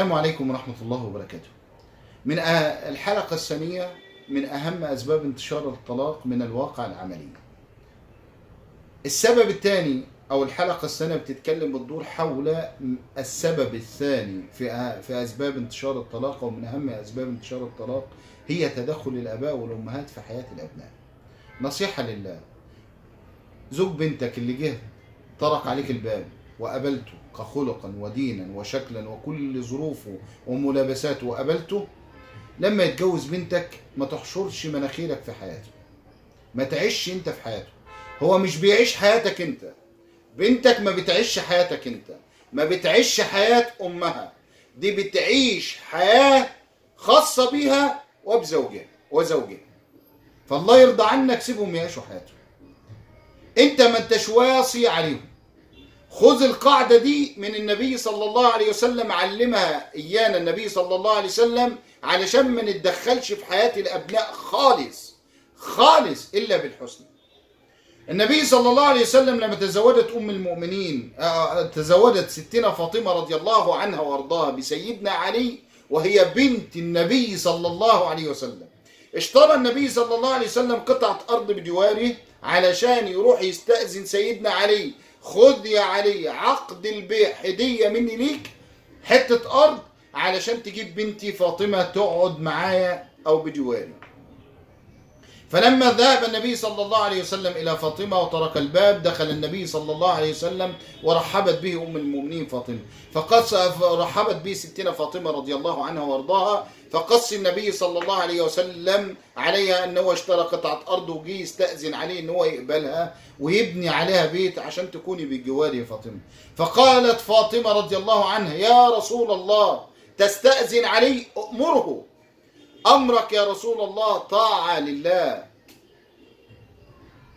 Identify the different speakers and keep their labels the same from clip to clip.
Speaker 1: السلام عليكم ورحمة الله وبركاته. من الحلقة الثانية من أهم أسباب انتشار الطلاق من الواقع العملي. السبب الثاني أو الحلقة الثانية بتتكلم حول السبب الثاني في أسباب انتشار الطلاق، ومن أهم أسباب انتشار الطلاق هي تدخل الآباء والأمهات في حياة الأبناء. نصيحة لله، زوج بنتك اللي جه طرق عليك الباب وقبلته كخلقا ودينا وشكلا وكل ظروفه وملابساته وقبلته، لما يتجوز بنتك ما تحشرش مناخيرك في حياته، ما تعيش انت في حياته. هو مش بيعيش حياتك انت، بنتك ما بتعيش حياتك انت، ما بتعيش حياة امها، دي بتعيش حياة خاصة بيها وزوجها. فالله يرضى عنك، سيبهم يعيشوا حياتهم، انت ما انتش واصي عليهم. خذ القاعدة دي من النبي صلى الله عليه وسلم، علمها إيانا النبي صلى الله عليه وسلم علشان ما نتدخلش في حياة الأبناء خالص إلا بالحسن. النبي صلى الله عليه وسلم لما تزوجت أم المؤمنين تزوجت ستنا فاطمة رضي الله عنها وارضاها بسيدنا علي وهي بنت النبي صلى الله عليه وسلم، اشترى النبي صلى الله عليه وسلم قطعة أرض بجواره علشان يروح يستأذن سيدنا علي: خذ يا علي عقد البيع هدية مني ليك، حتة أرض علشان تجيب بنتي فاطمة تقعد معايا أو بجواري. فلما ذهب النبي صلى الله عليه وسلم إلى فاطمة وطرق الباب، دخل النبي صلى الله عليه وسلم ورحبت به أم المؤمنين فاطمة، رحبت به ستنا فاطمة رضي الله عنها وارضاها، فقص النبي صلى الله عليه وسلم عليها أنه اشترى قطعة أرض وجي يستأذن عليه أنه يقبلها ويبني عليها بيت عشان تكوني بجوار يا فاطمة. فقالت فاطمة رضي الله عنها: يا رسول الله تستأذن علي؟ أمره، أمرك يا رسول الله طاعة لله،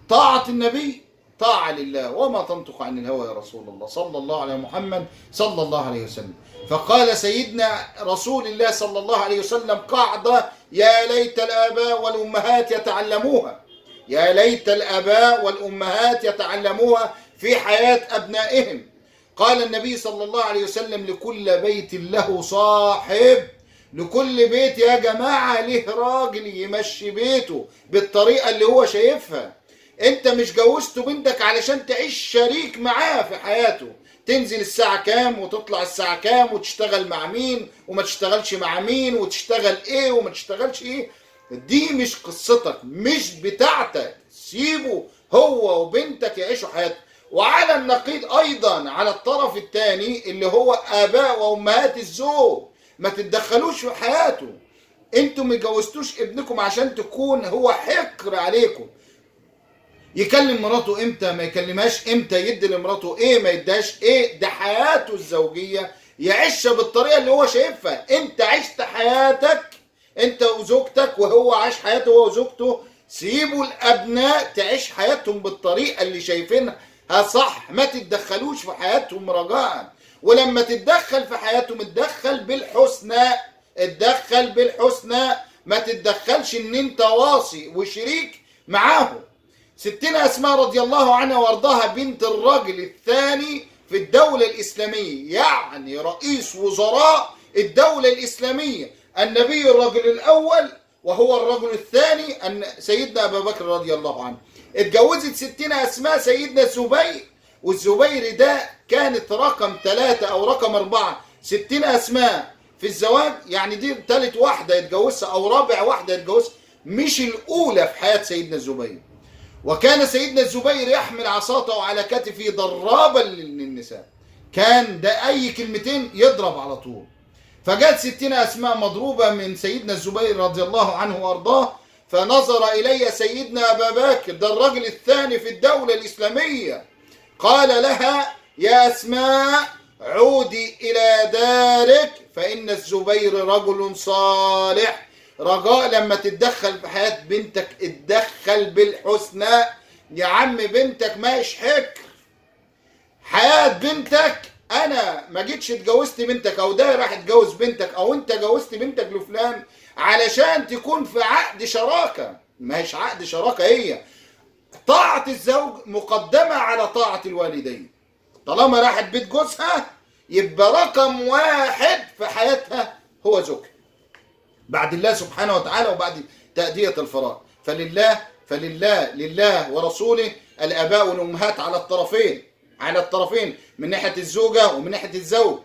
Speaker 1: طاعة النبي طاعة لله، وما تنطق عن الهوى يا رسول الله صلى الله عليه محمد صلى الله عليه وسلم. فقال سيدنا رسول الله صلى الله عليه وسلم قاعدة: يا ليت الآباء والأمهات يتعلموها، يا ليت الآباء والأمهات يتعلموها في حياة أبنائهم. قال النبي صلى الله عليه وسلم: لكل بيت له صاحب، لكل بيت يا جماعة له راجل يمشي بيته بالطريقة اللي هو شايفها. انت مش جوزته بنتك علشان تعيش شريك معاه في حياته، تنزل الساعة كام وتطلع الساعة كام وتشتغل مع مين وما تشتغلش مع مين وتشتغل ايه وما تشتغلش ايه. دي مش قصتك، مش بتاعتك، سيبه هو وبنتك يعيشوا حياتهم. وعلى النقيض ايضا على الطرف الثاني اللي هو اباء وامهات الزوج، ما تتدخلوش في حياته. انتوا ما جوزتوش ابنكم عشان تكون هو حقر عليكم. يكلم مراته امتى، ما يكلمهاش امتى، يدي لمراته ايه، ما يديهاش ايه، ده حياته الزوجية يعيشها بالطريقة اللي هو شايفها. انت عشت حياتك انت وزوجتك وهو عاش حياته هو وزوجته، سيبوا الابناء تعيش حياتهم بالطريقة اللي شايفينها صح، ما تتدخلوش في حياتهم رجاء. ولما تتدخل في حياتهم اتدخل بالحسنى، اتدخل بالحسنى، ما تتدخلش ان انت واصي وشريك معاهم. ستنا أسماء رضي الله عنها وارضاها بنت الرجل الثاني في الدولة الإسلامية، يعني رئيس وزراء الدولة الإسلامية، النبي الرجل الأول وهو الرجل الثاني أن سيدنا أبا بكر رضي الله عنه. اتجوزت ستنا أسماء سيدنا الزبير، والزبير ده كانت رقم 3 أو رقم 4. ستنا أسماء في الزواج يعني دي ثالث واحدة يتجوزها أو رابع واحدة يتجوزها، مش الأولى في حياة سيدنا الزبير. وكان سيدنا الزبير يحمل عصاته على كتفه ضرابا للنساء، كان ده أي كلمتين يضرب على طول. فجاءت ستنا أسماء مضروبة من سيدنا الزبير رضي الله عنه وارضاه، فنظر إلي سيدنا أبا بكر، ده الرجل الثاني في الدولة الإسلامية، قال لها: يا أسماء عودي إلى دارك فإن الزبير رجل صالح. رجاء لما تتدخل في حياة بنتك اتدخل بالحسنى يا عم. بنتك ماش حكر، حياة بنتك. انا ما جيتش اتجوزت بنتك او ده راح اتجوز بنتك او انت جوزت بنتك لفلان علشان تكون في عقد شراكة، ماش عقد شراكة. هي طاعة الزوج مقدمة على طاعة الوالدين. طالما راحت بيت جوزها يبقى رقم واحد في حياتها هو زوجها بعد الله سبحانه وتعالى وبعد تأدية الفرائض. لله ورسوله الآباء والأمهات على الطرفين من ناحية الزوجة ومن ناحية الزوج.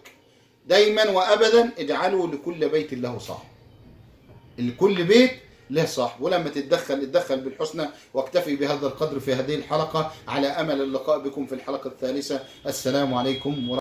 Speaker 1: دايما وأبدا اجعلوا لكل بيت له صاحب، لكل بيت له صاحب، ولما اتدخل بالحسنى. واكتفي بهذا القدر في هذه الحلقة على أمل اللقاء بكم في الحلقة الثالثة. السلام عليكم ورحمة الله.